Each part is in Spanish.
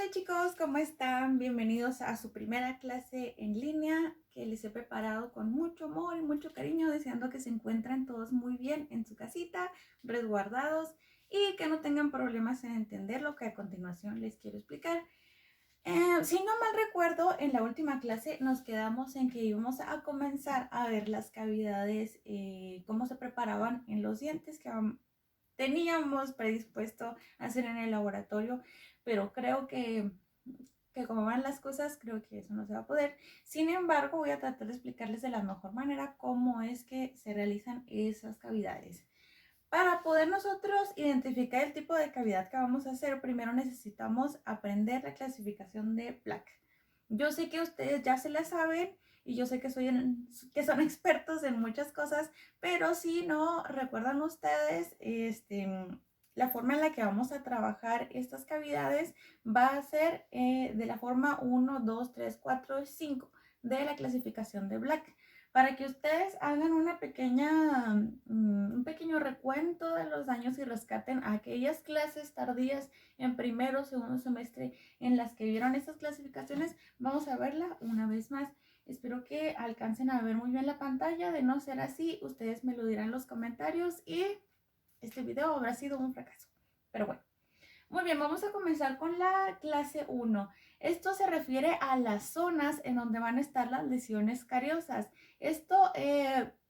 Hola chicos, ¿cómo están? Bienvenidos a su primera clase en línea que les he preparado con mucho amor y mucho cariño, deseando que se encuentren todos muy bien en su casita, resguardados y que no tengan problemas en entender lo que a continuación les quiero explicar. Si no mal recuerdo, en la última clase nos quedamos en que íbamos a comenzar a ver las cavidades, cómo se preparaban en los dientes que teníamos predispuesto a hacer en el laboratorio, pero creo que como van las cosas, creo que eso no se va a poder. Sin embargo, voy a tratar de explicarles de la mejor manera cómo es que se realizan esas cavidades. Para poder nosotros identificar el tipo de cavidad que vamos a hacer, primero necesitamos aprender la clasificación de plaque. Yo sé que ustedes ya se la saben y yo sé que son expertos en muchas cosas, pero si no recuerdan ustedes, la forma en la que vamos a trabajar estas cavidades va a ser de la forma 1, 2, 3, 4, 5 de la clasificación de Black, para que ustedes hagan un pequeño recuento de los años y rescaten aquellas clases tardías en primero o segundo semestre en las que vieron estas clasificaciones. Vamos a verla una vez más. Espero que alcancen a ver muy bien la pantalla. De no ser así, ustedes me lo dirán en los comentarios y este video habrá sido un fracaso. Pero bueno. Muy bien, vamos a comenzar con la clase 1. Esto se refiere a las zonas en donde van a estar las lesiones cariosas. Esto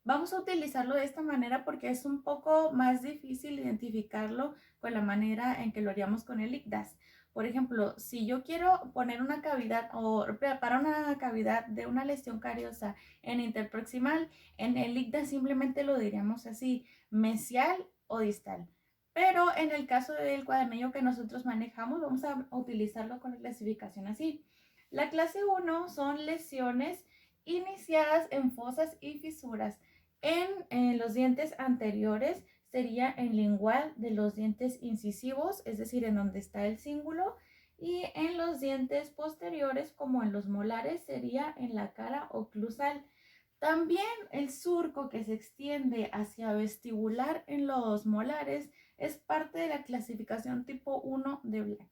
vamos a utilizarlo de esta manera porque es un poco más difícil identificarlo con la manera en que lo haríamos con el ICDAS. Por ejemplo, si yo quiero poner una cavidad o preparar una cavidad de una lesión cariosa en interproximal, en el ICDAS simplemente lo diríamos así, mesial o distal. Pero en el caso del cuadernillo que nosotros manejamos, vamos a utilizarlo con la clasificación así. La clase 1 son lesiones iniciadas en fosas y fisuras. En los dientes anteriores sería en lingual de los dientes incisivos, es decir, en donde está el cíngulo. Y en los dientes posteriores, como en los molares, sería en la cara oclusal. También el surco que se extiende hacia vestibular en los molares es parte de la clasificación tipo 1 de Black.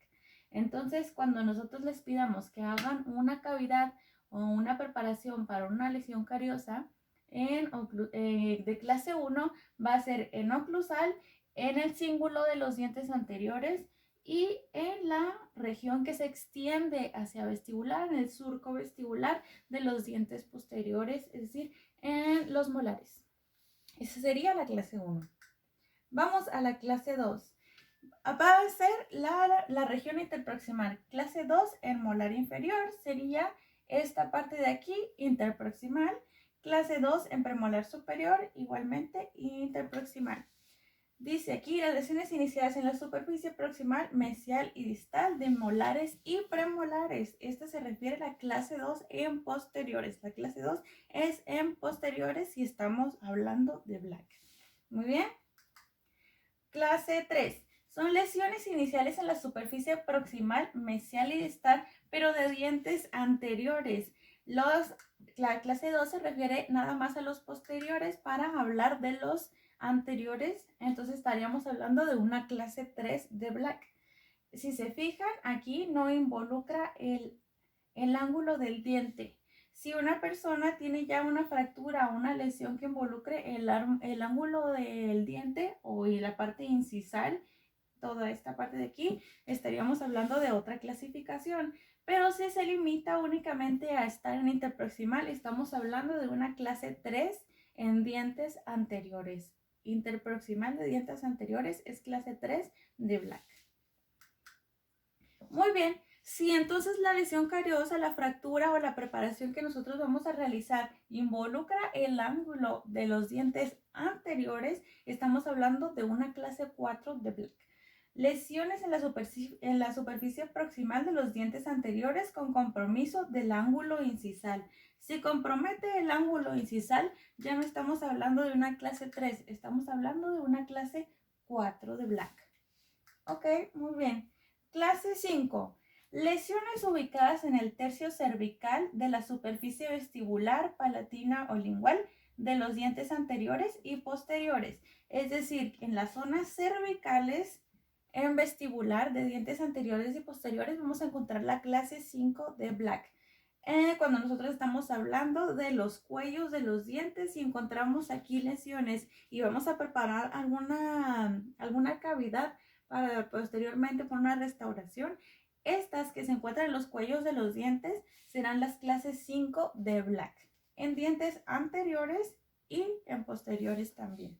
Entonces, cuando nosotros les pidamos que hagan una cavidad o una preparación para una lesión cariosa de clase 1, va a ser en oclusal, en el cíngulo de los dientes anteriores y en la región que se extiende hacia vestibular, en el surco vestibular de los dientes posteriores, es decir, en los molares. Esa sería la clase 1. Vamos a la clase 2. Va a ser la región interproximal. Clase 2 en molar inferior sería esta parte de aquí, interproximal. Clase 2 en premolar superior, igualmente interproximal. Dice aquí las lesiones iniciadas en la superficie proximal, mesial y distal de molares y premolares. Esta se refiere a la clase 2 en posteriores. La clase 2 es en posteriores si estamos hablando de Black. Muy bien. Clase 3. Son lesiones iniciales en la superficie proximal, mesial y distal, pero de dientes anteriores. La clase 2 se refiere nada más a los posteriores para hablar de los anteriores. Entonces estaríamos hablando de una clase 3 de Black. Si se fijan, aquí no involucra el ángulo del diente. Si una persona tiene ya una fractura o una lesión que involucre el ángulo del diente o la parte incisal, toda esta parte de aquí, estaríamos hablando de otra clasificación. Pero si se limita únicamente a estar en interproximal, estamos hablando de una clase 3 en dientes anteriores. Interproximal de dientes anteriores es clase 3 de Black. Muy bien. Si entonces la lesión cariosa, la fractura o la preparación que nosotros vamos a realizar involucra el ángulo de los dientes anteriores, estamos hablando de una clase 4 de Black. Lesiones en la superficie proximal de los dientes anteriores con compromiso del ángulo incisal. Si compromete el ángulo incisal, ya no estamos hablando de una clase 3, estamos hablando de una clase 4 de Black. Ok, muy bien. Clase 5. Lesiones ubicadas en el tercio cervical de la superficie vestibular, palatina o lingual de los dientes anteriores y posteriores. Es decir, en las zonas cervicales En vestibular de dientes anteriores y posteriores vamos a encontrar la clase 5 de Black. Cuando nosotros estamos hablando de los cuellos de los dientes y encontramos aquí lesiones y vamos a preparar alguna cavidad para posteriormente por una restauración, estas que se encuentran en los cuellos de los dientes serán las clases 5 de Black, en dientes anteriores y en posteriores también.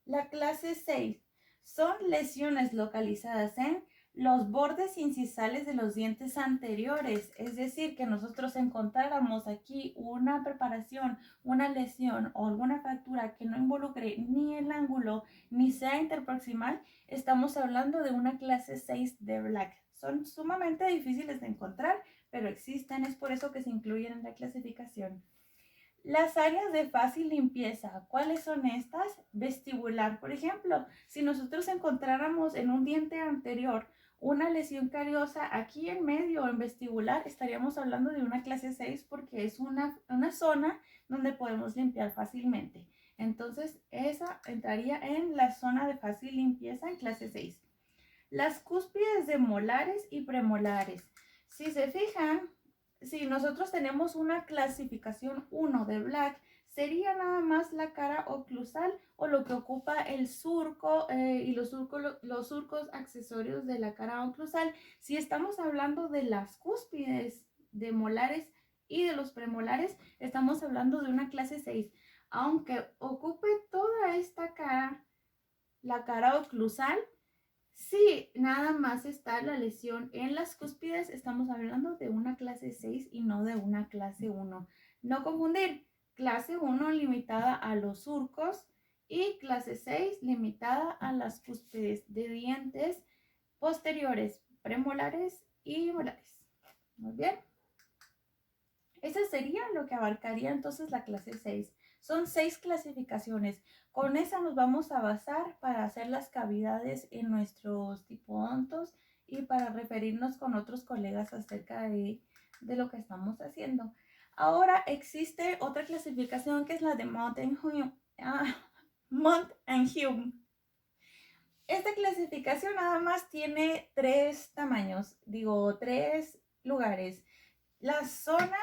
La clase 6 son lesiones localizadas en los bordes incisales de los dientes anteriores, es decir, que nosotros encontráramos aquí una preparación, una lesión o alguna fractura que no involucre ni el ángulo ni sea interproximal, estamos hablando de una clase 6 de Black. Son sumamente difíciles de encontrar, pero existen, es por eso que se incluyen en la clasificación. Las áreas de fácil limpieza, ¿cuáles son estas? Vestibular, por ejemplo, si nosotros encontráramos en un diente anterior una lesión cariosa aquí en medio, en vestibular, estaríamos hablando de una clase 6 porque es una zona donde podemos limpiar fácilmente. Entonces, esa entraría en la zona de fácil limpieza en clase 6. Las cúspides de molares y premolares. Si se fijan, si nosotros tenemos una clasificación 1 de Black, sería nada más la cara oclusal o lo que ocupa el surco y los surcos accesorios de la cara oclusal. Si estamos hablando de las cúspides de molares y de los premolares, estamos hablando de una clase 6. Aunque ocupe toda esta cara, la cara oclusal, si nada más está la lesión en las cúspides, estamos hablando de una clase 6 y no de una clase 1. No confundir, clase 1 limitada a los surcos y clase 6 limitada a las cúspides de dientes posteriores, premolares y molares. Muy bien. Eso sería lo que abarcaría entonces la clase 6. Son 6 clasificaciones. Con esa nos vamos a basar para hacer las cavidades en nuestros tipodontos y para referirnos con otros colegas acerca de lo que estamos haciendo. Ahora existe otra clasificación que es la de Montt and Hume. Esta clasificación nada más tiene 3 tamaños, digo 3 lugares. La zona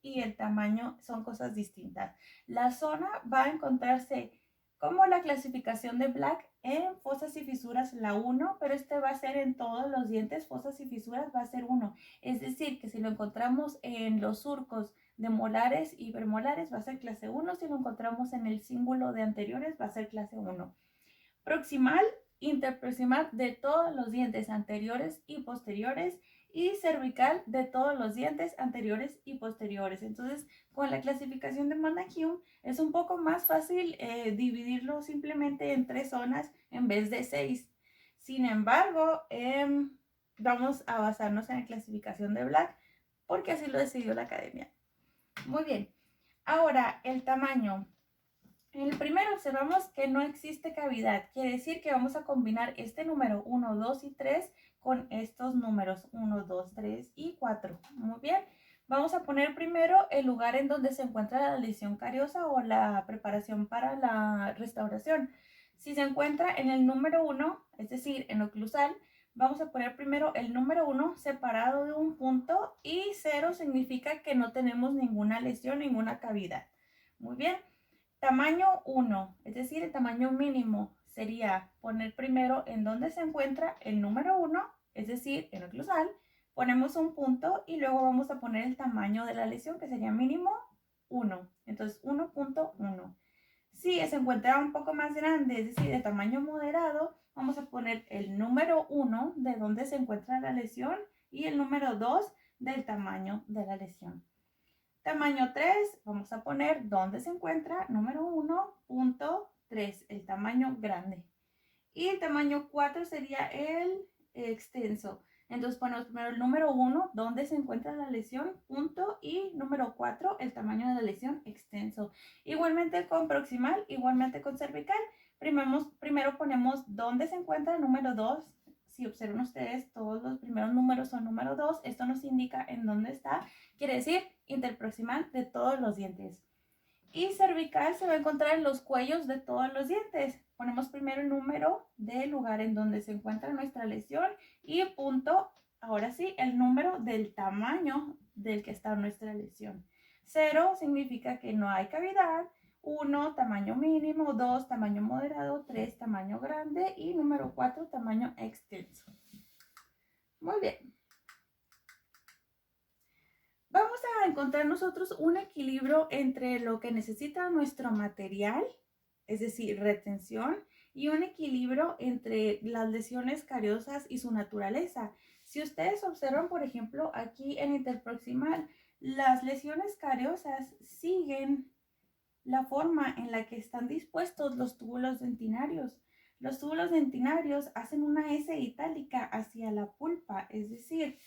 y el tamaño son cosas distintas. La zona va a encontrarse como la clasificación de Black en fosas y fisuras la 1, pero este va a ser en todos los dientes, fosas y fisuras va a ser 1. Es decir, que si lo encontramos en los surcos de molares y premolares va a ser clase 1, si lo encontramos en el cíngulo de anteriores va a ser clase 1. Proximal, interproximal de todos los dientes anteriores y posteriores y cervical de todos los dientes anteriores y posteriores. Entonces, con la clasificación de Montt and Hume es un poco más fácil dividirlo simplemente en 3 zonas en vez de 6. Sin embargo, vamos a basarnos en la clasificación de Black porque así lo decidió la academia. Muy bien. Ahora, el tamaño. En el primero observamos que no existe cavidad. Quiere decir que vamos a combinar este número 1, 2 y 3 con estos números 1, 2, 3 y 4. Muy bien. Vamos a poner primero el lugar en donde se encuentra la lesión cariosa o la preparación para la restauración. Si se encuentra en el número 1, es decir, en oclusal, vamos a poner primero el número 1 separado de un punto y 0 significa que no tenemos ninguna lesión, ninguna cavidad. Muy bien. Tamaño 1, es decir, el tamaño mínimo sería poner primero en donde se encuentra el número 1, es decir, en oclusal, ponemos un punto y luego vamos a poner el tamaño de la lesión, que sería mínimo 1, entonces 1.1. Si se encuentra un poco más grande, es decir, de tamaño moderado, vamos a poner el número 1 de donde se encuentra la lesión y el número 2 del tamaño de la lesión. Tamaño 3, vamos a poner donde se encuentra número 1.3, el tamaño grande. Y el tamaño 4 sería el extenso. Entonces ponemos primero el número 1, donde se encuentra la lesión, punto, y número 4, el tamaño de la lesión, extenso. Igualmente con proximal, igualmente con cervical. Primero ponemos donde se encuentra el número 2. Si observan ustedes, todos los primeros números son número 2. Esto nos indica en dónde está. Quiere decir interproximal de todos los dientes. Y cervical se va a encontrar en los cuellos de todos los dientes. ponemos primero el número del lugar en donde se encuentra nuestra lesión y punto, ahora sí, el número del tamaño del que está nuestra lesión. 0 significa que no hay cavidad, 1 tamaño mínimo, 2 tamaño moderado, 3 tamaño grande y número 4 tamaño extenso. Muy bien. Vamos a encontrar nosotros un equilibrio entre lo que necesita nuestro material, es decir, retención, y un equilibrio entre las lesiones cariosas y su naturaleza. Si ustedes observan, por ejemplo, aquí en interproximal, las lesiones cariosas siguen la forma en la que están dispuestos los túbulos dentinarios. Los túbulos dentinarios hacen una S itálica hacia la pulpa, es decir,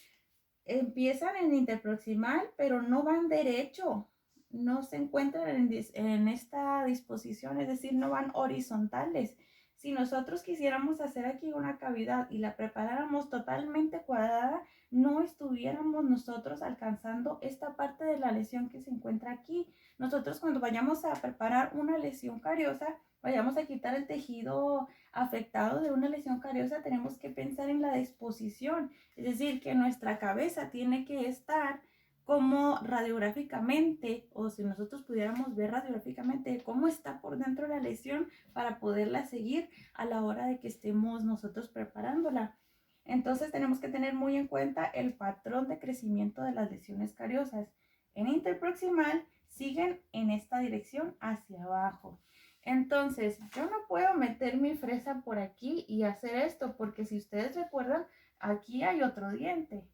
empiezan en interproximal, pero no van derecho, no se encuentran en esta disposición, es decir, no van horizontales. Si nosotros quisiéramos hacer aquí una cavidad y la preparáramos totalmente cuadrada, no estuviéramos nosotros alcanzando esta parte de la lesión que se encuentra aquí. Nosotros cuando vayamos a preparar una lesión cariosa, vayamos a quitar el tejido afectado de una lesión cariosa, tenemos que pensar en la disposición. Es decir, que nuestra cabeza tiene que estar como radiográficamente, o si nosotros pudiéramos ver radiográficamente cómo está por dentro la lesión para poderla seguir a la hora de que estemos nosotros preparándola. Entonces tenemos que tener muy en cuenta el patrón de crecimiento de las lesiones cariosas. En interproximal siguen en esta dirección hacia abajo. Entonces yo no puedo meter mi fresa por aquí y hacer esto, porque si ustedes recuerdan, aquí hay otro diente,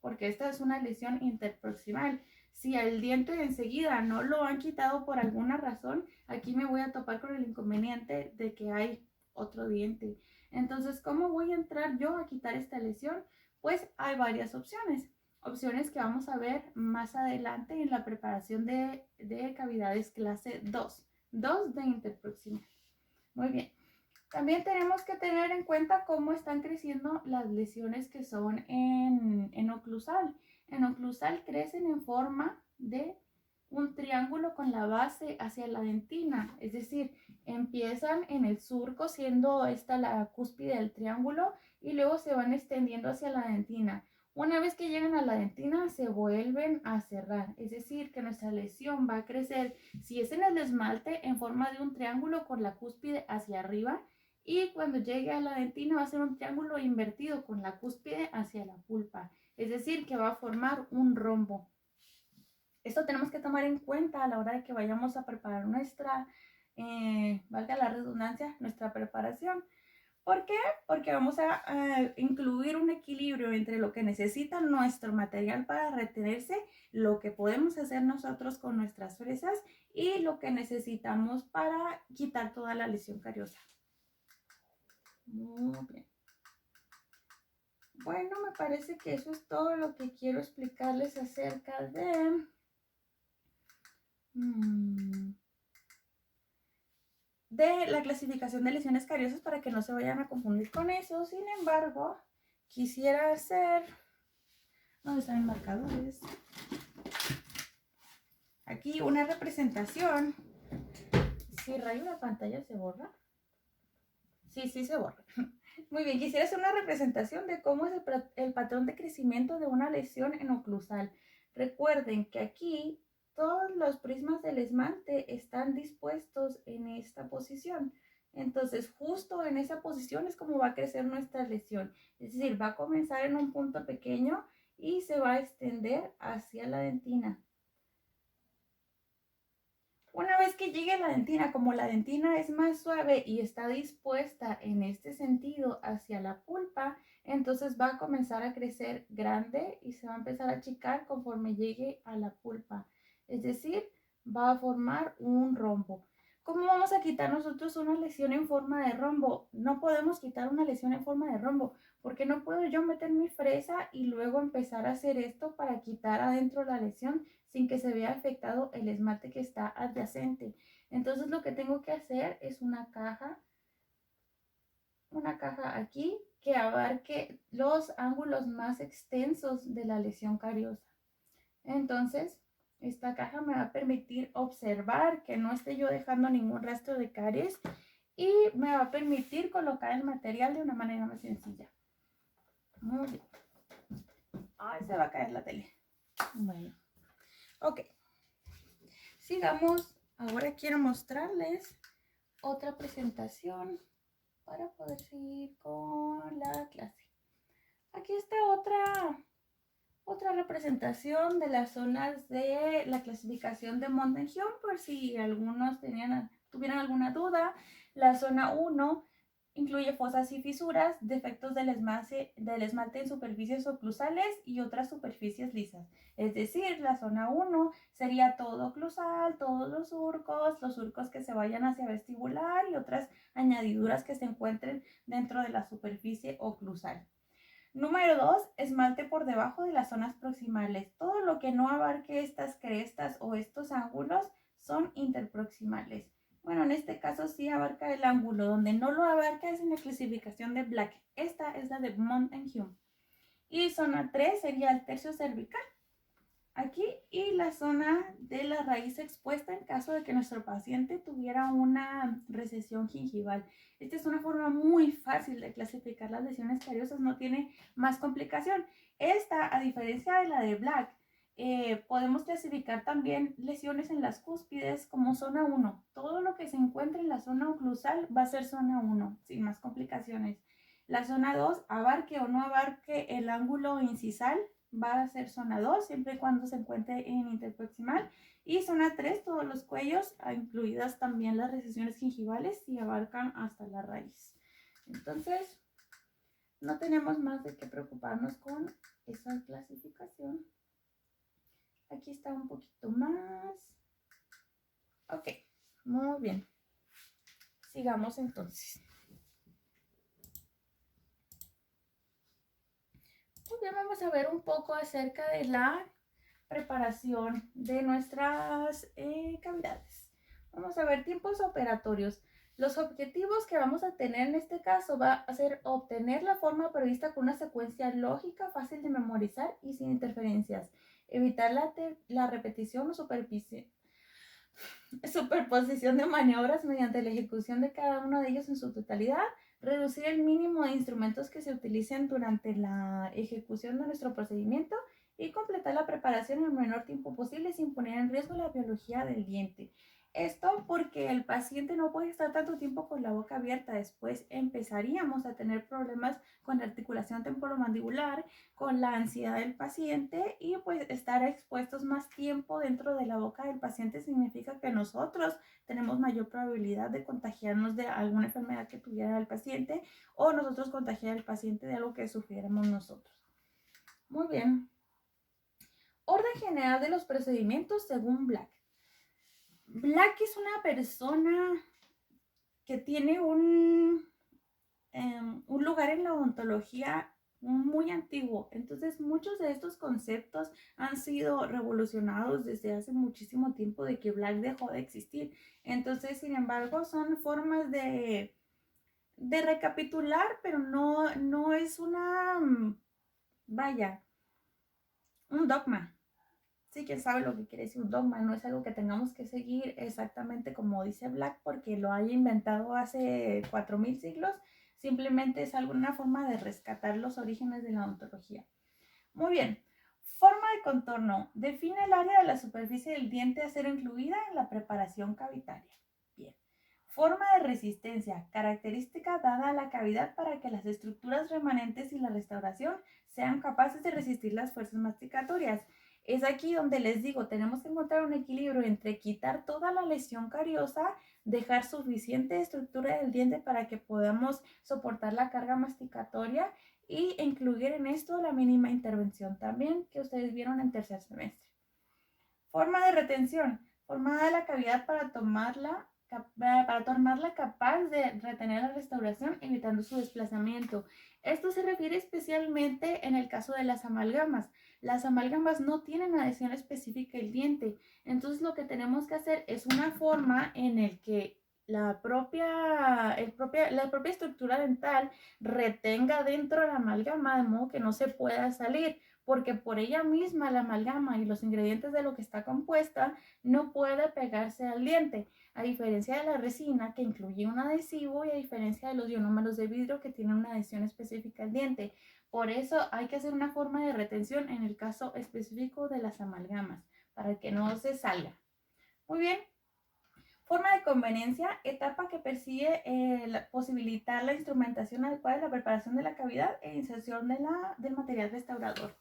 porque esta es una lesión interproximal. Si el diente enseguida no lo han quitado por alguna razón, aquí me voy a topar con el inconveniente de que hay otro diente. Entonces, ¿cómo voy a entrar yo a quitar esta lesión? Pues hay varias opciones. Opciones que vamos a ver más adelante en la preparación de cavidades clase 2. 2 de interproximal. Muy bien. También tenemos que tener en cuenta cómo están creciendo las lesiones que son en oclusal. En oclusal crecen en forma de un triángulo con la base hacia la dentina, es decir, empiezan en el surco siendo esta la cúspide del triángulo y luego se van extendiendo hacia la dentina. Una vez que llegan a la dentina se vuelven a cerrar, es decir, que nuestra lesión va a crecer, si es en el esmalte, en forma de un triángulo con la cúspide hacia arriba, y cuando llegue a la dentina va a ser un triángulo invertido con la cúspide hacia la pulpa, es decir, que va a formar un rombo. Esto tenemos que tomar en cuenta a la hora de que vayamos a preparar nuestra, valga la redundancia, nuestra preparación. ¿Por qué? Porque vamos a incluir un equilibrio entre lo que necesita nuestro material para retenerse, lo que podemos hacer nosotros con nuestras fresas y lo que necesitamos para quitar toda la lesión cariosa. Muy bien. Bueno, me parece que eso es todo lo que quiero explicarles acerca de la clasificación de lesiones cariosas para que no se vayan a confundir con eso. Sin embargo, quisiera hacer... ¿Dónde están los marcadores? Aquí una representación. Si rayo la pantalla, ¿se borra? Sí, sí se borra. Muy bien, quisiera hacer una representación de cómo es el patrón de crecimiento de una lesión en oclusal. Recuerden que aquí todos los prismas del esmalte están dispuestos en esta posición. Entonces, justo en esa posición es como va a crecer nuestra lesión. Es decir, va a comenzar en un punto pequeño y se va a extender hacia la dentina. Una vez que llegue a la dentina, como la dentina es más suave y está dispuesta en este sentido hacia la pulpa, entonces va a comenzar a crecer grande y se va a empezar a achicar conforme llegue a la pulpa. Es decir, va a formar un rombo. ¿Cómo vamos a quitar nosotros una lesión en forma de rombo? No podemos quitar una lesión en forma de rombo, porque no puedo yo meter mi fresa y luego empezar a hacer esto para quitar adentro la lesión sin que se vea afectado el esmalte que está adyacente. Entonces lo que tengo que hacer es una caja aquí que abarque los ángulos más extensos de la lesión cariosa. Entonces, esta caja me va a permitir observar que no esté yo dejando ningún rastro de caries y me va a permitir colocar el material de una manera más sencilla. Muy bien. Ay, se va a caer la tele. Bueno, ok. Sigamos. Ahora quiero mostrarles otra presentación para poder seguir con la clase. Aquí está otra representación de las zonas de la clasificación de Montenegro, por si algunos tuvieran alguna duda. La zona 1 incluye fosas y fisuras, defectos del esmalte en superficies oclusales y otras superficies lisas. Es decir, la zona 1 sería todo oclusal, todos los surcos que se vayan hacia vestibular y otras añadiduras que se encuentren dentro de la superficie oclusal. Número 2, esmalte por debajo de las zonas proximales. Todo lo que no abarque estas crestas o estos ángulos son interproximales. Bueno, en este caso sí abarca el ángulo. Donde no lo abarca es en la clasificación de Black. Esta es la de Montenegro. Y zona 3 sería el tercio cervical. Aquí, y la zona de la raíz expuesta en caso de que nuestro paciente tuviera una recesión gingival. Esta es una forma muy fácil de clasificar las lesiones cariosas, no tiene más complicación. Esta, a diferencia de la de Black, podemos clasificar también lesiones en las cúspides como zona 1. Todo lo que se encuentre en la zona oclusal va a ser zona 1, sin más complicaciones. La zona 2, abarque o no abarque el ángulo incisal, va a ser zona 2, siempre y cuando se encuentre en interproximal. Y zona 3, todos los cuellos, incluidas también las recesiones gingivales, y abarcan hasta la raíz. Entonces, no tenemos más de qué preocuparnos con esa clasificación. Aquí está un poquito más. Ok, muy bien. Sigamos entonces. Muy bien, vamos a ver un poco acerca de la preparación de nuestras cavidades. Vamos a ver tiempos operatorios. Los objetivos que vamos a tener en este caso va a ser obtener la forma prevista con una secuencia lógica, fácil de memorizar y sin interferencias. Evitar la repetición o superposición de maniobras mediante la ejecución de cada uno de ellos en su totalidad. Reducir el mínimo de instrumentos que se utilicen durante la ejecución de nuestro procedimiento y completar la preparación en el menor tiempo posible sin poner en riesgo la biología del diente. Esto porque el paciente no puede estar tanto tiempo con la boca abierta. Después empezaríamos a tener problemas con la articulación temporomandibular, con la ansiedad del paciente, y pues estar expuestos más tiempo dentro de la boca del paciente significa que nosotros tenemos mayor probabilidad de contagiarnos de alguna enfermedad que tuviera el paciente o nosotros contagiar al paciente de algo que sufriéramos nosotros. Muy bien. Orden general de los procedimientos según Black. Black es una persona que tiene un lugar en la odontología muy antiguo. Entonces, muchos de estos conceptos han sido revolucionados desde hace muchísimo tiempo de que Black dejó de existir. Entonces, sin embargo, son formas de recapitular, pero no es vaya, un dogma. Sí, quién sabe lo que quiere decir un dogma, no es algo que tengamos que seguir exactamente como dice Black porque lo haya inventado hace 4000 siglos, simplemente es alguna forma de rescatar los orígenes de la odontología. Muy bien, forma de contorno, define el área de la superficie del diente a ser incluida en la preparación cavitaria. Bien. Forma de resistencia, característica dada a la cavidad para que las estructuras remanentes y la restauración sean capaces de resistir las fuerzas masticatorias. Es aquí donde les digo, tenemos que encontrar un equilibrio entre quitar toda la lesión cariosa, dejar suficiente estructura del diente para que podamos soportar la carga masticatoria y incluir en esto la mínima intervención también que ustedes vieron en tercer semestre. Forma de retención, formada la cavidad para tornarla capaz de retener la restauración evitando su desplazamiento. Esto se refiere especialmente en el caso de las amalgamas. Las amalgamas no tienen adhesión específica al diente, entonces lo que tenemos que hacer es una forma en el que la propia estructura dental retenga dentro de la amalgama de modo que no se pueda salir, porque por ella misma la amalgama y los ingredientes de lo que está compuesta no puede pegarse al diente. a diferencia de la resina que incluye un adhesivo y a diferencia de los ionómeros de vidrio que tienen una adhesión específica al diente. Por eso hay que hacer una forma de retención en el caso específico de las amalgamas, para que no se salga. Muy bien. Forma de conveniencia, etapa que persigue posibilitar la instrumentación adecuada de la preparación de la cavidad e inserción del material restaurador.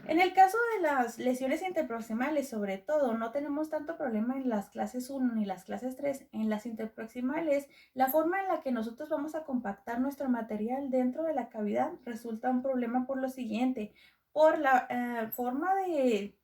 En el caso de las lesiones interproximales, sobre todo, no tenemos tanto problema en las clases 1 ni las clases 3. En las interproximales, la forma en la que nosotros vamos a compactar nuestro material dentro de la cavidad resulta un problema por lo siguiente, por la forma de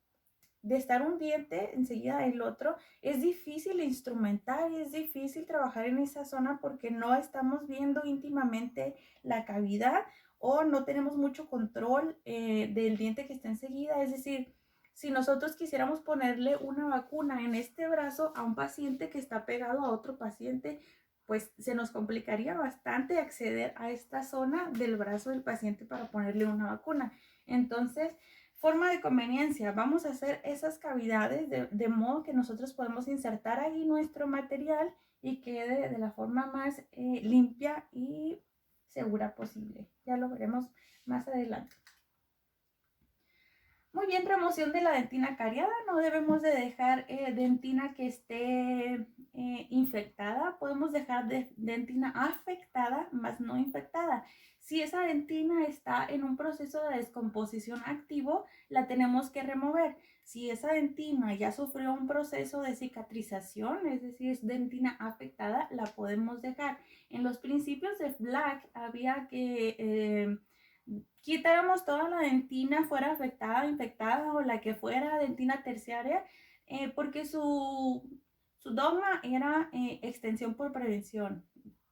estar un diente enseguida del otro, es difícil instrumentar y es difícil trabajar en esa zona porque no estamos viendo íntimamente la cavidad o no tenemos mucho control del diente que está enseguida. Es decir, si nosotros quisiéramos ponerle una vacuna en este brazo a un paciente que está pegado a otro paciente, pues se nos complicaría bastante acceder a esta zona del brazo del paciente para ponerle una vacuna. Entonces, forma de conveniencia, vamos a hacer esas cavidades de modo que nosotros podemos insertar ahí nuestro material y quede de la forma más limpia y segura posible. Ya lo veremos más adelante. Muy bien, remoción de la dentina cariada. No debemos de dejar dentina que esté infectada. Podemos dejar dentina afectada, más no infectada. Si esa dentina está en un proceso de descomposición activo, la tenemos que remover. Si esa dentina ya sufrió un proceso de cicatrización, es decir, es dentina afectada, la podemos dejar. En los principios de Black había que quitáramos toda la dentina fuera afectada, infectada o la que fuera dentina terciaria, porque su dogma era extensión por prevención.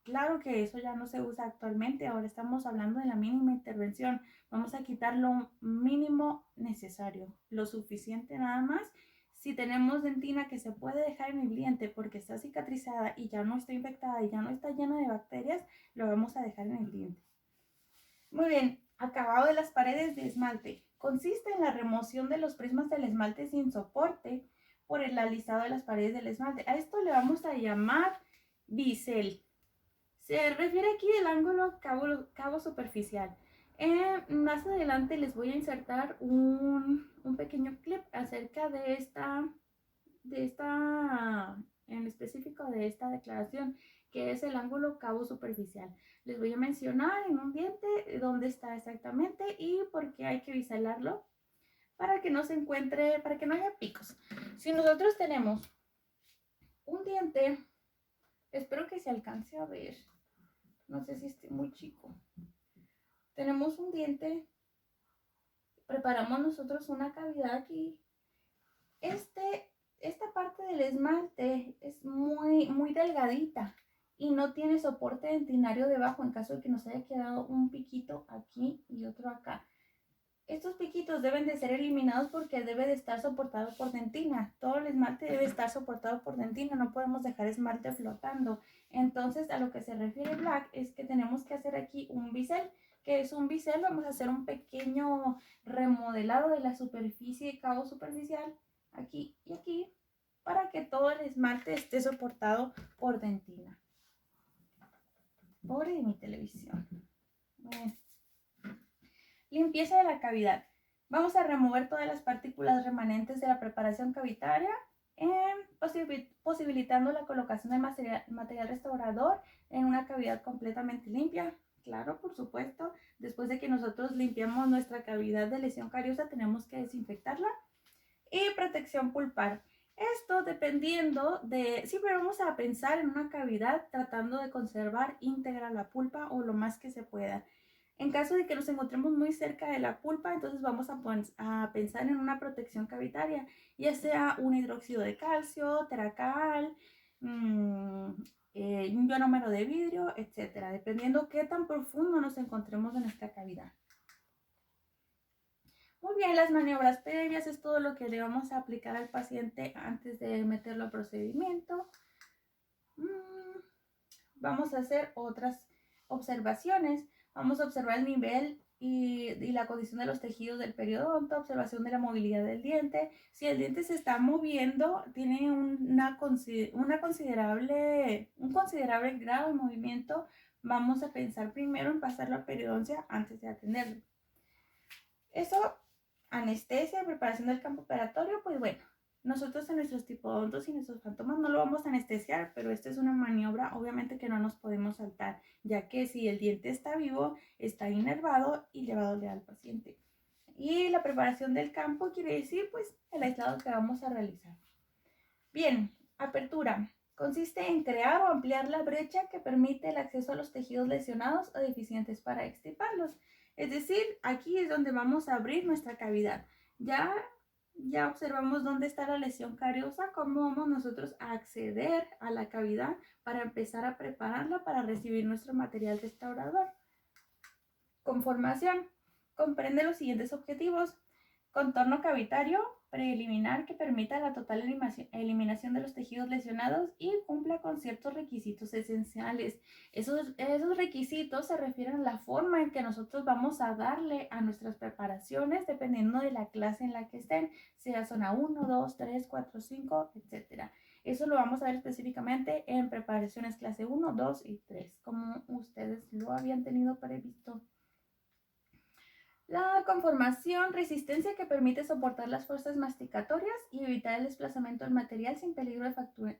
Claro que eso ya no se usa actualmente, ahora estamos hablando de la mínima intervención. Vamos a quitar lo mínimo necesario, lo suficiente nada más. Si tenemos dentina que se puede dejar en el diente porque está cicatrizada y ya no está infectada y ya no está llena de bacterias, lo vamos a dejar en el diente. Muy bien, acabado de las paredes de esmalte. Consiste en la remoción de los prismas del esmalte sin soporte por el alisado de las paredes del esmalte. A esto le vamos a llamar bisel. Se refiere aquí del ángulo cabo superficial. Más adelante les voy a insertar un pequeño clip acerca de esta, en específico de esta declaración, que es el ángulo cabo superficial. Les voy a mencionar en un diente dónde está exactamente y por qué hay que biselarlo para que no se encuentre, para que no haya picos. Si nosotros tenemos un diente, espero que se alcance a ver, no sé si esté muy chico. Tenemos un diente, preparamos nosotros una cavidad aquí. Esta parte del esmalte es muy delgadita y no tiene soporte dentinario debajo en caso de que nos haya quedado un piquito aquí y otro acá. Estos piquitos deben de ser eliminados porque debe de estar soportado por dentina. Todo el esmalte debe estar soportado por dentina, no podemos dejar esmalte flotando. Entonces, a lo que se refiere Black es que tenemos que hacer aquí un bisel. ¿Qué es un bisel? Vamos a hacer un pequeño remodelado de la superficie, cabo superficial, aquí y aquí, para que todo el esmalte esté soportado por dentina. Pobre de mi televisión. Bueno. Limpieza de la cavidad. Vamos a remover todas las partículas remanentes de la preparación cavitaria, posibilitando la colocación de material restaurador en una cavidad completamente limpia. Claro, por supuesto, después de que nosotros limpiamos nuestra cavidad de lesión cariosa, tenemos que desinfectarla. Y protección pulpar. Esto dependiendo de, siempre vamos a pensar en una cavidad tratando de conservar íntegra la pulpa o lo más que se pueda. En caso de que nos encontremos muy cerca de la pulpa, entonces vamos a pensar en una protección cavitaria, ya sea un hidróxido de calcio, teracal, un ionómero de vidrio, etcétera, dependiendo qué tan profundo nos encontremos en esta cavidad. Muy bien, las maniobras previas es todo lo que le vamos a aplicar al paciente antes de meterlo al procedimiento. Vamos a hacer otras observaciones. Vamos a observar el nivel y la condición de los tejidos del periodonto, observación de la movilidad del diente. Si el diente se está moviendo, tiene un considerable grado de movimiento, vamos a pensar primero en pasarlo a periodoncia antes de atenderlo. Eso, anestesia, preparación del campo operatorio, pues bueno, nosotros en nuestros tipodontos y nuestros fantomas no lo vamos a anestesiar, pero esta es una maniobra obviamente que no nos podemos saltar, ya que si el diente está vivo, está inervado y le va a doler al paciente. Y la preparación del campo quiere decir pues el aislado que vamos a realizar. Bien, apertura. Consiste en crear o ampliar la brecha que permite el acceso a los tejidos lesionados o deficientes para extirparlos. Es decir, aquí es donde vamos a abrir nuestra cavidad. Ya observamos dónde está la lesión cariosa, cómo vamos nosotros a acceder a la cavidad para empezar a prepararla para recibir nuestro material restaurador. Conformación. Comprende los siguientes objetivos: contorno cavitario preliminar que permita la total eliminación de los tejidos lesionados y cumpla con ciertos requisitos esenciales. Esos requisitos se refieren a la forma en que nosotros vamos a darle a nuestras preparaciones dependiendo de la clase en la que estén, sea zona 1, 2, 3, 4, 5, etc. Eso lo vamos a ver específicamente en preparaciones clase 1, 2 y 3, como ustedes lo habían tenido previsto. La conformación, resistencia que permite soportar las fuerzas masticatorias y evitar el desplazamiento del material sin peligro de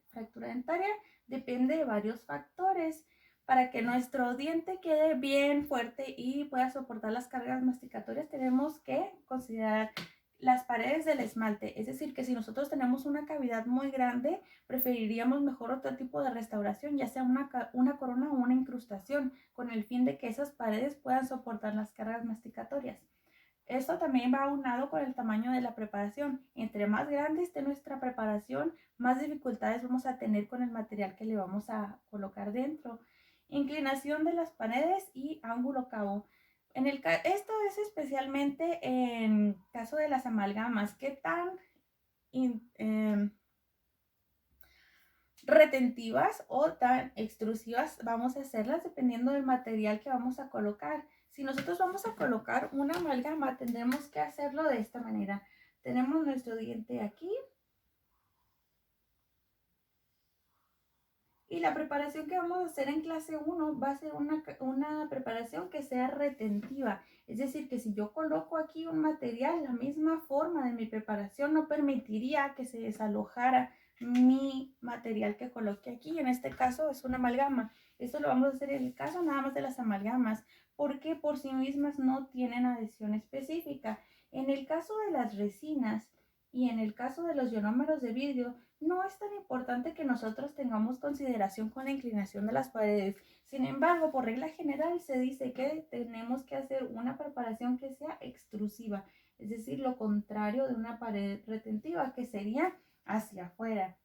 fractura dentaria, depende de varios factores. Para que nuestro diente quede bien fuerte y pueda soportar las cargas masticatorias, tenemos que considerar las paredes del esmalte. Es decir, que si nosotros tenemos una cavidad muy grande, preferiríamos mejor otro tipo de restauración, ya sea una corona o una incrustación, con el fin de que esas paredes puedan soportar las cargas masticatorias. Esto también va aunado con el tamaño de la preparación. Entre más grande esté nuestra preparación, más dificultades vamos a tener con el material que le vamos a colocar dentro. Inclinación de las paredes y ángulo cabo. Esto es especialmente en caso de las amalgamas. ¿Qué tan retentivas o tan extrusivas vamos a hacerlas dependiendo del material que vamos a colocar? Si nosotros vamos a colocar una amalgama, tendremos que hacerlo de esta manera. Tenemos nuestro diente aquí. Y la preparación que vamos a hacer en clase 1 va a ser una preparación que sea retentiva. Es decir, que si yo coloco aquí un material, la misma forma de mi preparación no permitiría que se desalojara mi material que coloque aquí. En este caso es una amalgama. Esto lo vamos a hacer en el caso nada más de las amalgamas, porque por sí mismas no tienen adhesión específica. En el caso de las resinas y en el caso de los ionómeros de vidrio, no es tan importante que nosotros tengamos consideración con la inclinación de las paredes. Sin embargo, por regla general se dice que tenemos que hacer una preparación que sea extrusiva, es decir, lo contrario de una pared retentiva, que sería hacia afuera.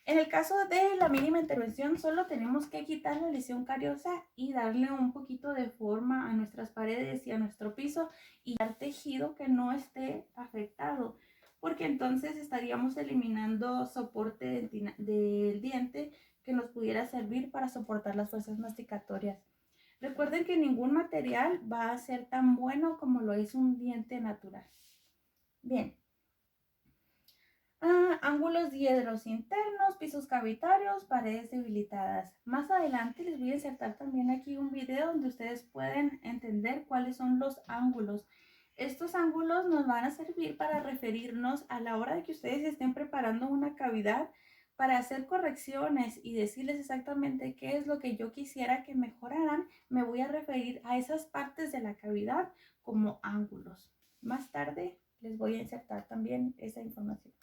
En el caso de la mínima intervención, solo tenemos que quitar la lesión cariosa y darle un poquito de forma a nuestras paredes y a nuestro piso y dar tejido que no esté afectado, porque entonces estaríamos eliminando soporte del diente que nos pudiera servir para soportar las fuerzas masticatorias. Recuerden que ningún material va a ser tan bueno como lo es un diente natural. Bien. Ángulos diedros internos, pisos cavitarios, paredes debilitadas. Más adelante les voy a insertar también aquí un video donde ustedes pueden entender cuáles son los ángulos. Estos ángulos nos van a servir para referirnos a la hora de que ustedes estén preparando una cavidad para hacer correcciones y decirles exactamente qué es lo que yo quisiera que mejoraran. Me voy a referir a esas partes de la cavidad como ángulos. Más tarde les voy a insertar también esa información.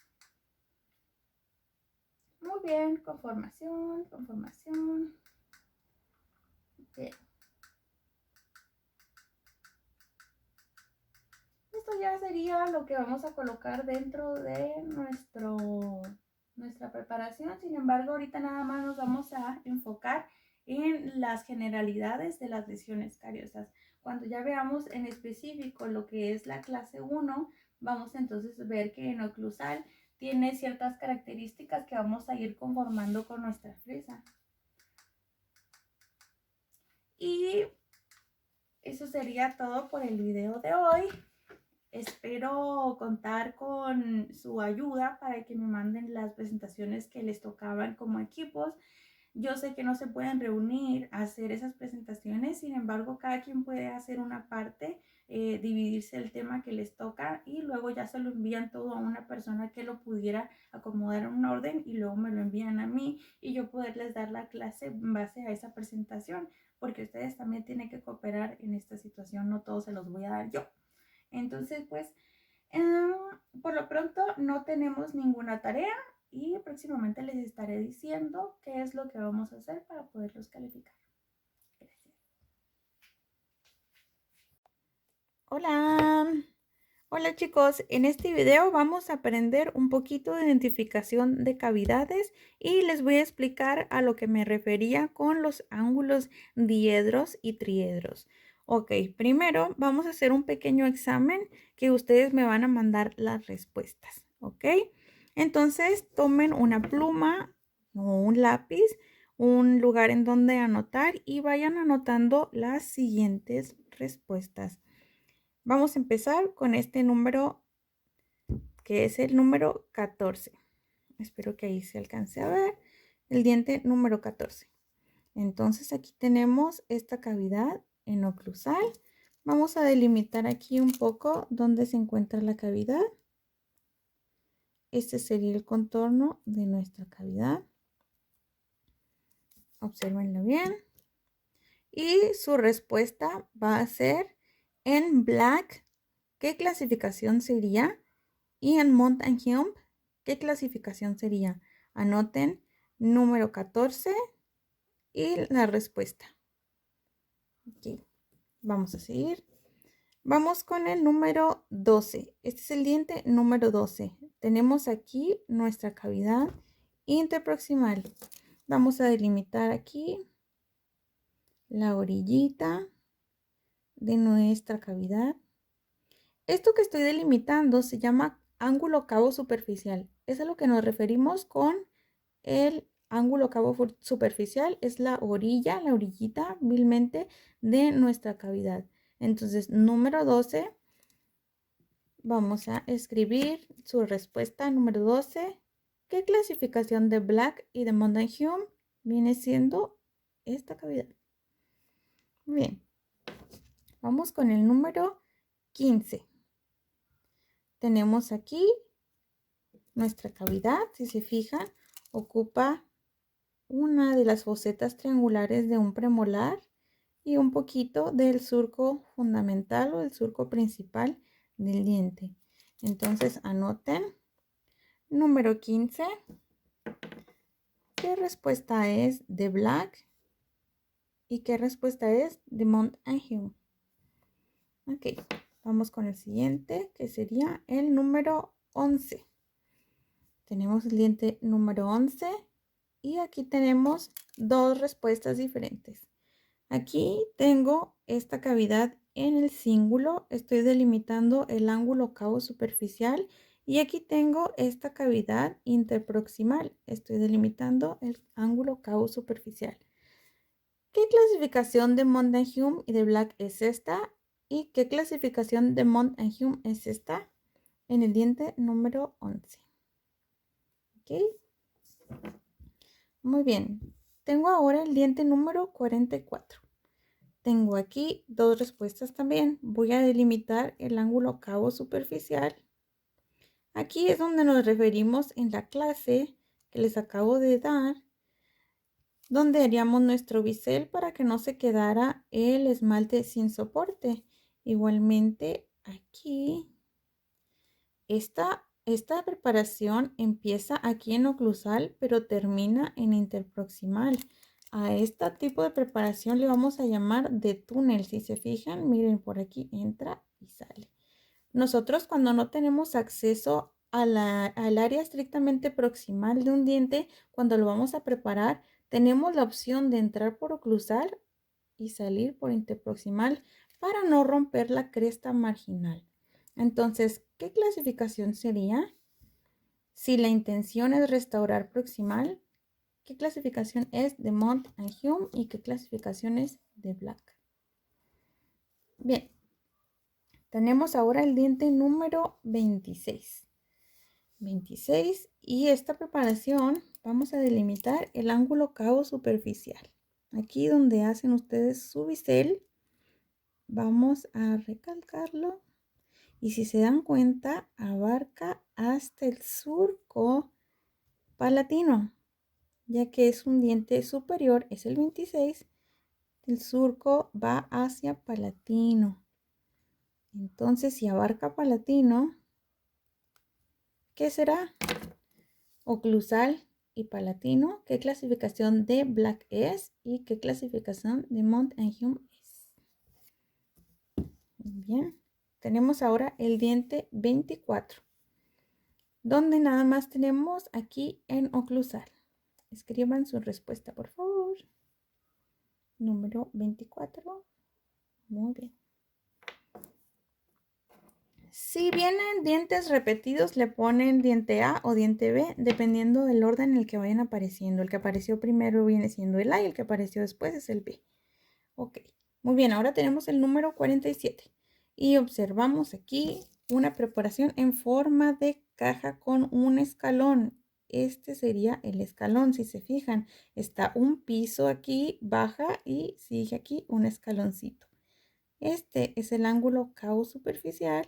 Muy bien, conformación. Bien. Esto ya sería lo que vamos a colocar dentro de nuestra preparación. Sin embargo, ahorita nada más nos vamos a enfocar en las generalidades de las lesiones cariosas. Cuando ya veamos en específico lo que es la clase 1, vamos entonces a ver que en oclusal tiene ciertas características que vamos a ir conformando con nuestra fresa. Y eso sería todo por el video de hoy. Espero contar con su ayuda para que me manden las presentaciones que les tocaban como equipos. Yo sé que no se pueden reunir a hacer esas presentaciones, sin embargo, cada quien puede hacer una parte, dividirse el tema que les toca y luego ya se lo envían todo a una persona que lo pudiera acomodar en un orden y luego me lo envían a mí y yo poderles dar la clase en base a esa presentación, porque ustedes también tienen que cooperar en esta situación, no todos se los voy a dar yo. Entonces, pues, por lo pronto no tenemos ninguna tarea y próximamente les estaré diciendo qué es lo que vamos a hacer para poderlos calificar. Gracias. Hola. Hola chicos, en este video vamos a aprender un poquito de identificación de cavidades y les voy a explicar a lo que me refería con los ángulos diedros y triedros. Ok, primero vamos a hacer un pequeño examen que ustedes me van a mandar las respuestas, ¿ok? Entonces tomen una pluma o un lápiz, un lugar en donde anotar y vayan anotando las siguientes respuestas. Vamos a empezar con este número que es el número 14. Espero que ahí se alcance a ver el diente número 14. Entonces aquí tenemos esta cavidad enoclusal. Vamos a delimitar aquí un poco dónde se encuentra la cavidad. Este sería el contorno de nuestra cavidad. Obsérvenlo bien. Y su respuesta va a ser en Black. ¿Qué clasificación sería? Y en Montagnum, ¿qué clasificación sería? Anoten número 14 y la respuesta. Aquí. Vamos a seguir. Vamos con el número 12. Este es el diente número 12. Tenemos aquí nuestra cavidad interproximal. Vamos a delimitar aquí la orillita de nuestra cavidad. Esto que estoy delimitando se llama ángulo cabo superficial. Es a lo que nos referimos con el ángulo cabo superficial. Es la orillita, vilmente, de nuestra cavidad. Entonces, número 12, vamos a escribir su respuesta número 12. ¿Qué clasificación de Black y de Montagnum viene siendo esta cavidad? Bien, vamos con el número 15. Tenemos aquí nuestra cavidad, si se fijan, ocupa una de las fosetas triangulares de un premolar y un poquito del surco fundamental o del surco principal del diente. Entonces anoten número 15. ¿Qué respuesta es de Black? ¿Y qué respuesta es de Montagnum? Ok, vamos con el siguiente, que sería el número 11. Tenemos el diente número 11 y aquí tenemos dos respuestas diferentes. Aquí tengo esta cavidad en el cíngulo, estoy delimitando el ángulo cabo superficial y aquí tengo esta cavidad interproximal, estoy delimitando el ángulo cabo superficial. ¿Qué clasificación de Montagnum y de Black es esta? ¿Y qué clasificación de Montagnum es esta? En el diente número 11. ¿Ok? Muy bien. Tengo ahora el diente número 44. Tengo aquí dos respuestas también. Voy a delimitar el ángulo cabo superficial. Aquí es donde nos referimos en la clase que les acabo de dar, donde haríamos nuestro bisel para que no se quedara el esmalte sin soporte. Igualmente aquí, esta preparación empieza aquí en oclusal, pero termina en interproximal. A este tipo de preparación le vamos a llamar de túnel. Si se fijan, miren, por aquí entra y sale. Nosotros cuando no tenemos acceso al área estrictamente proximal de un diente, cuando lo vamos a preparar, tenemos la opción de entrar por oclusal y salir por interproximal para no romper la cresta marginal. Entonces, ¿qué clasificación sería? Si la intención es restaurar proximal, ¿qué clasificación es de Montagnum y qué clasificación es de Black? Bien, tenemos ahora el diente número 26. 26 y esta preparación vamos a delimitar el ángulo cabo superficial. Aquí donde hacen ustedes su bisel, vamos a recalcarlo y si se dan cuenta abarca hasta el surco palatino, ya que es un diente superior, es el 26, el surco va hacia palatino. Entonces si abarca palatino, ¿qué será? Oclusal y palatino. ¿Qué clasificación de Black es? ¿Y qué clasificación de Mont and Hume es? Bien. Tenemos ahora el diente 24, donde nada más tenemos aquí en oclusal. Escriban su respuesta, por favor. Número 24. Muy bien. Si vienen dientes repetidos, le ponen diente A o diente B, dependiendo del orden en el que vayan apareciendo. El que apareció primero viene siendo el A y el que apareció después es el B. Ok, muy bien, ahora tenemos el número 47 y observamos aquí una preparación en forma de caja con un escalón. Este sería el escalón, si se fijan, está un piso aquí, baja y sigue aquí un escaloncito. Este es el ángulo cabo superficial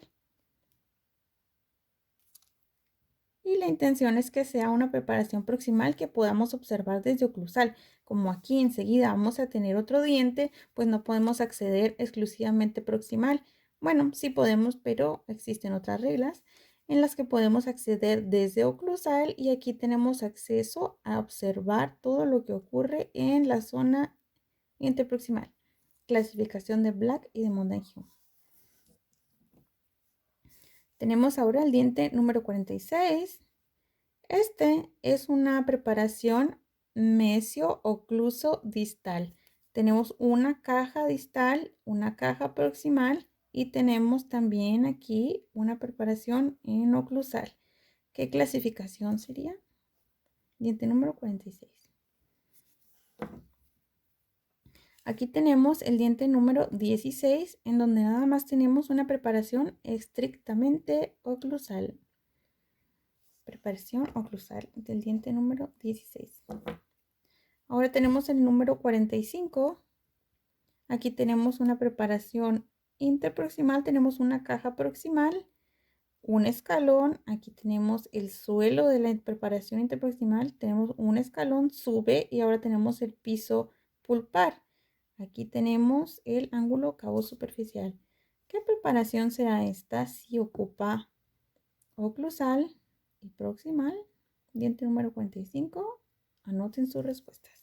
y la intención es que sea una preparación proximal que podamos observar desde oclusal. Como aquí enseguida vamos a tener otro diente, pues no podemos acceder exclusivamente proximal. Bueno, sí podemos, pero existen otras reglas en las que podemos acceder desde oclusal y aquí tenemos acceso a observar todo lo que ocurre en la zona interproximal. Clasificación de Black y de Montague. Tenemos ahora el diente número 46. Este es una preparación mesio-ocluso distal. Tenemos una caja distal, una caja proximal y tenemos también aquí una preparación en oclusal. ¿Qué clasificación sería? Diente número 46. Aquí tenemos el diente número 16, en donde nada más tenemos una preparación estrictamente oclusal. Preparación oclusal del diente número 16. Ahora tenemos el número 45. Aquí tenemos una preparación interproximal, tenemos una caja proximal, un escalón. Aquí tenemos el suelo de la preparación interproximal, tenemos un escalón, sube y ahora tenemos el piso pulpar. Aquí tenemos el ángulo cabo superficial. ¿Qué preparación será esta si ocupa oclusal y proximal? Diente número 45. Anoten sus respuestas.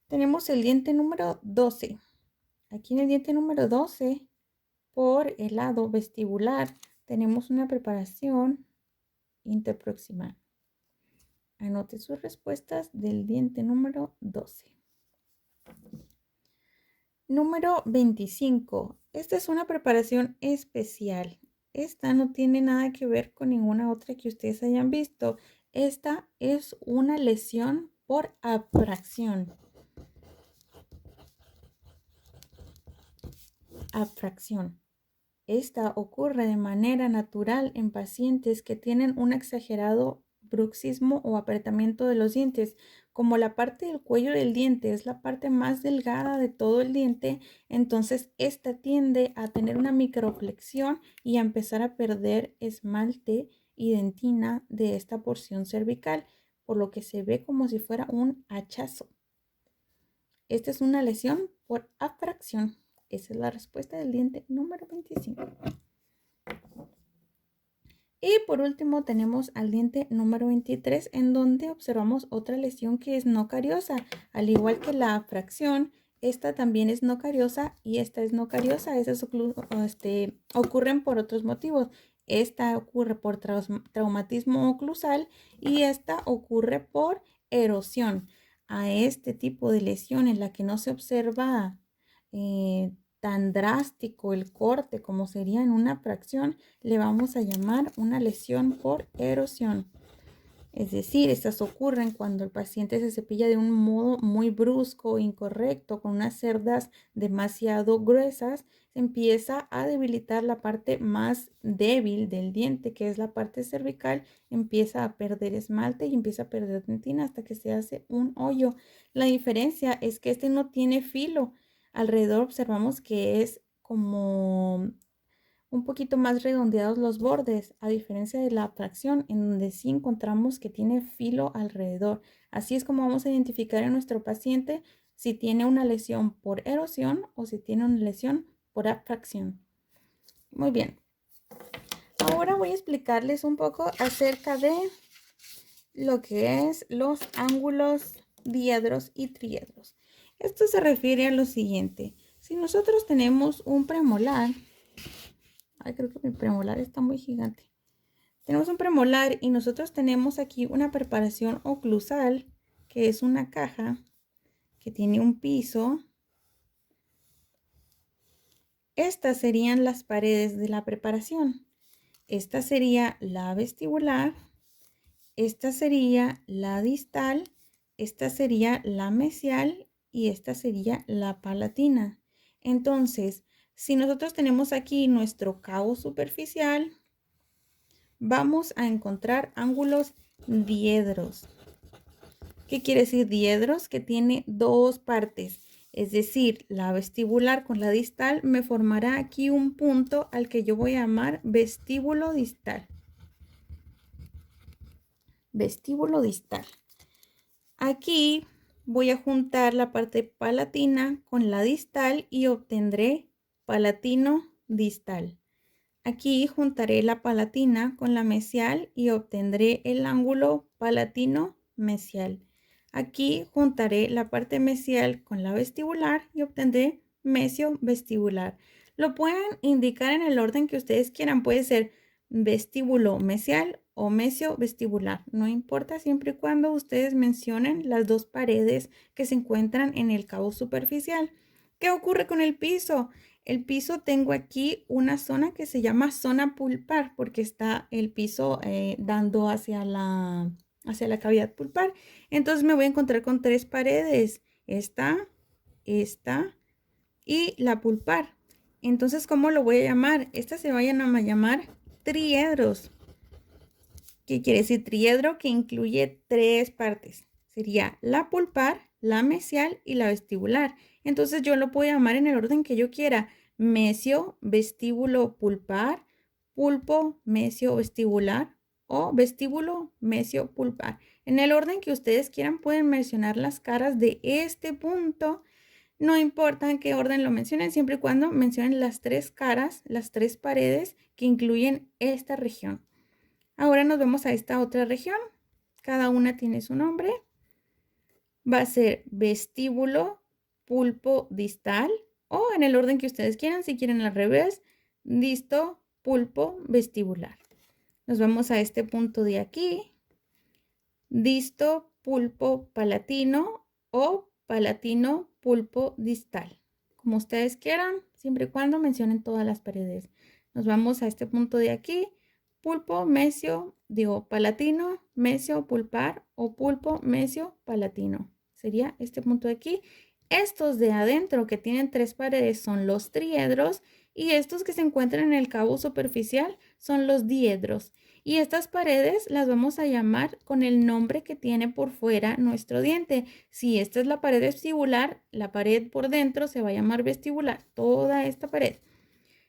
Tenemos el diente número 12. Aquí en el diente número 12, por el lado vestibular, tenemos una preparación interproximal. Anote sus respuestas del diente número 12. Número 25. Esta es una preparación especial. Esta no tiene nada que ver con ninguna otra que ustedes hayan visto. Esta es una lesión por abfracción. Abfracción. Esta ocurre de manera natural en pacientes que tienen un exagerado bruxismo o apretamiento de los dientes. Como la parte del cuello del diente es la parte más delgada de todo el diente, entonces esta tiende a tener una microflexión y a empezar a perder esmalte y dentina de esta porción cervical, por lo que se ve como si fuera un hachazo. Esta es una lesión por abfracción. Esa es la respuesta del diente número 25. Y por último tenemos al diente número 23, en donde observamos otra lesión que es no cariosa. Al igual que la abfracción, esta también es no cariosa y esta es no cariosa. Esas ocurren por otros motivos. Esta ocurre por traumatismo oclusal y esta ocurre por erosión. A este tipo de lesión en la que no se observa tan drástico el corte como sería en una fracción, le vamos a llamar una lesión por erosión. Es decir, estas ocurren cuando el paciente se cepilla de un modo muy brusco o incorrecto, con unas cerdas demasiado gruesas, se empieza a debilitar la parte más débil del diente, que es la parte cervical, empieza a perder esmalte y empieza a perder dentina hasta que se hace un hoyo. La diferencia es que este no tiene filo. Alrededor observamos que es como un poquito más redondeados los bordes, a diferencia de la tracción, en donde sí encontramos que tiene filo alrededor. Así es como vamos a identificar en nuestro paciente si tiene una lesión por erosión o si tiene una lesión por abfracción. Muy bien. Ahora voy a explicarles un poco acerca de lo que es los ángulos diedros y triedros. Esto se refiere a lo siguiente. Si nosotros tenemos un premolar, creo que mi premolar está muy gigante. Tenemos un premolar y nosotros tenemos aquí una preparación oclusal, que es una caja que tiene un piso. Estas serían las paredes de la preparación. Esta sería la vestibular, esta sería la distal, esta sería la mesial y esta sería la palatina. Entonces, si nosotros tenemos aquí nuestro cabo superficial, vamos a encontrar ángulos diedros. ¿Qué quiere decir diedros? Que tiene dos partes. Es decir, la vestibular con la distal me formará aquí un punto al que yo voy a llamar vestíbulo distal. Vestíbulo distal. Aquí voy a juntar la parte palatina con la distal y obtendré palatino distal. Aquí juntaré la palatina con la mesial y obtendré el ángulo palatino mesial. Aquí juntaré la parte mesial con la vestibular y obtendré mesio vestibular. Lo pueden indicar en el orden que ustedes quieran. Puede ser vestíbulo mesial o mesio vestibular. No importa, siempre y cuando ustedes mencionen las dos paredes que se encuentran en el cabo superficial. ¿Qué ocurre con el piso? El piso, tengo aquí una zona que se llama zona pulpar porque está el piso dando hacia la cavidad pulpar. Entonces me voy a encontrar con tres paredes, esta y la pulpar. Entonces, ¿cómo lo voy a llamar? Estas se vayan a llamar triedros. ¿Qué quiere decir triedro? Que incluye tres partes. Sería la pulpar, la mesial y la vestibular. Entonces yo lo puedo llamar en el orden que yo quiera. Mesio, vestíbulo, pulpar, pulpo, mesio, vestibular o vestíbulo, mesio, pulpar. En el orden que ustedes quieran pueden mencionar las caras de este punto. No importa en qué orden lo mencionen, siempre y cuando mencionen las tres caras, las tres paredes que incluyen esta región. Ahora nos vemos a esta otra región. Cada una tiene su nombre. Va a ser vestíbulo, pulpo, distal o en el orden que ustedes quieran. Si quieren al revés, disto, pulpo, vestibular. Nos vamos a este punto de aquí. Disto, pulpo, palatino o palatino, pulpo, distal. Como ustedes quieran, siempre y cuando mencionen todas las paredes. Nos vamos a este punto de aquí. Pulpo, mesio, palatino, mesio, pulpar o pulpo, mesio, palatino. Sería este punto de aquí. Estos de adentro que tienen tres paredes son los triedros y estos que se encuentran en el cabo superficial son los diedros. Y estas paredes las vamos a llamar con el nombre que tiene por fuera nuestro diente. Si esta es la pared vestibular, la pared por dentro se va a llamar vestibular, toda esta pared.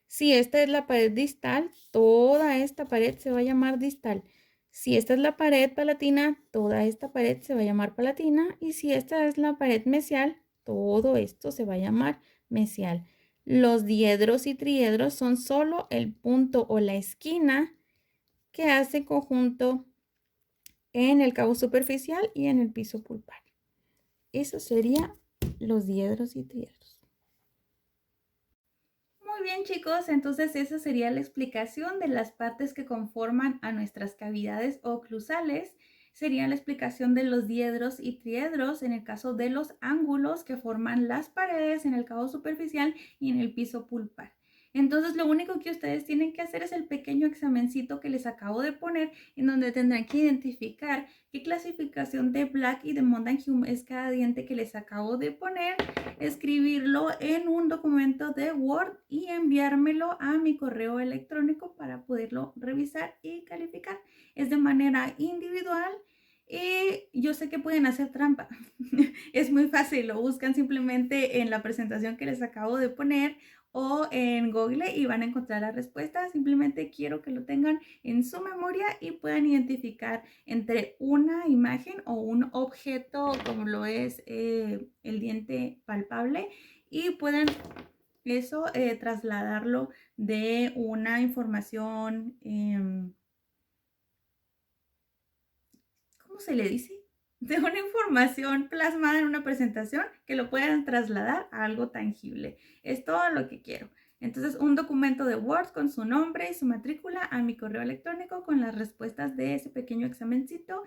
Si esta es la pared distal, toda esta pared se va a llamar distal. Si esta es la pared palatina, toda esta pared se va a llamar palatina. Y si esta es la pared mesial, todo esto se va a llamar mesial. Los diedros y triedros son solo el punto o la esquina que hace conjunto en el cabo superficial y en el piso pulpar. Eso sería los diedros y triedros. Muy bien, chicos, entonces esa sería la explicación de las partes que conforman a nuestras cavidades oclusales. Sería la explicación de los diedros y triedros en el caso de los ángulos que forman las paredes en el cabo superficial y en el piso pulpar. Entonces, lo único que ustedes tienen que hacer es el pequeño examencito que les acabo de poner, en donde tendrán que identificar qué clasificación de Black y de Mountain Hume es cada diente que les acabo de poner, escribirlo en un documento de Word y enviármelo a mi correo electrónico para poderlo revisar y calificar. Es de manera individual. Y yo sé que pueden hacer trampa. Es muy fácil, lo buscan simplemente en la presentación que les acabo de poner o en Google y van a encontrar la respuesta. Simplemente quiero que lo tengan en su memoria y puedan identificar entre una imagen o un objeto como lo es el diente palpable y puedan eso trasladarlo de una información, ¿cómo se le dice? De una información plasmada en una presentación que lo puedan trasladar a algo tangible. Es todo lo que quiero. Entonces, un documento de Word con su nombre y su matrícula a mi correo electrónico con las respuestas de ese pequeño examencito.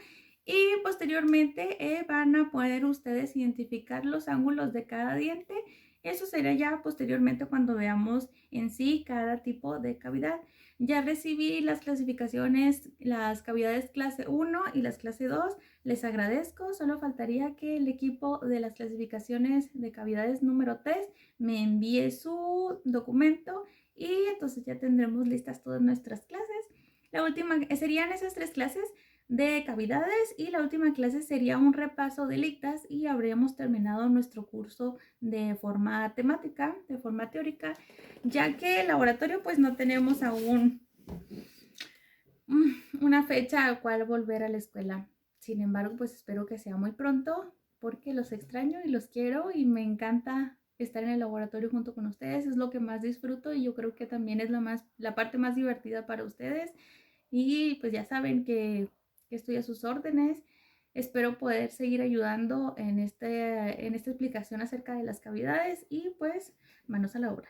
Y posteriormente van a poder ustedes identificar los ángulos de cada diente. Eso será ya posteriormente cuando veamos en sí cada tipo de cavidad. Ya recibí las clasificaciones, las cavidades clase 1 y las clase 2. Les agradezco, solo faltaría que el equipo de las clasificaciones de cavidades número 3 me envíe su documento y entonces ya tendremos listas todas nuestras clases. La última serían esas 3 clases de cavidades y la última clase sería un repaso de lictas y habríamos terminado nuestro curso de forma temática, de forma teórica, ya que el laboratorio pues no tenemos aún una fecha a cual volver a la escuela. Sin embargo, pues espero que sea muy pronto porque los extraño y los quiero y me encanta estar en el laboratorio junto con ustedes. Es lo que más disfruto y yo creo que también es la parte más divertida para ustedes. Y pues ya saben que estoy a sus órdenes. Espero poder seguir ayudando en esta explicación acerca de las cavidades y pues manos a la obra.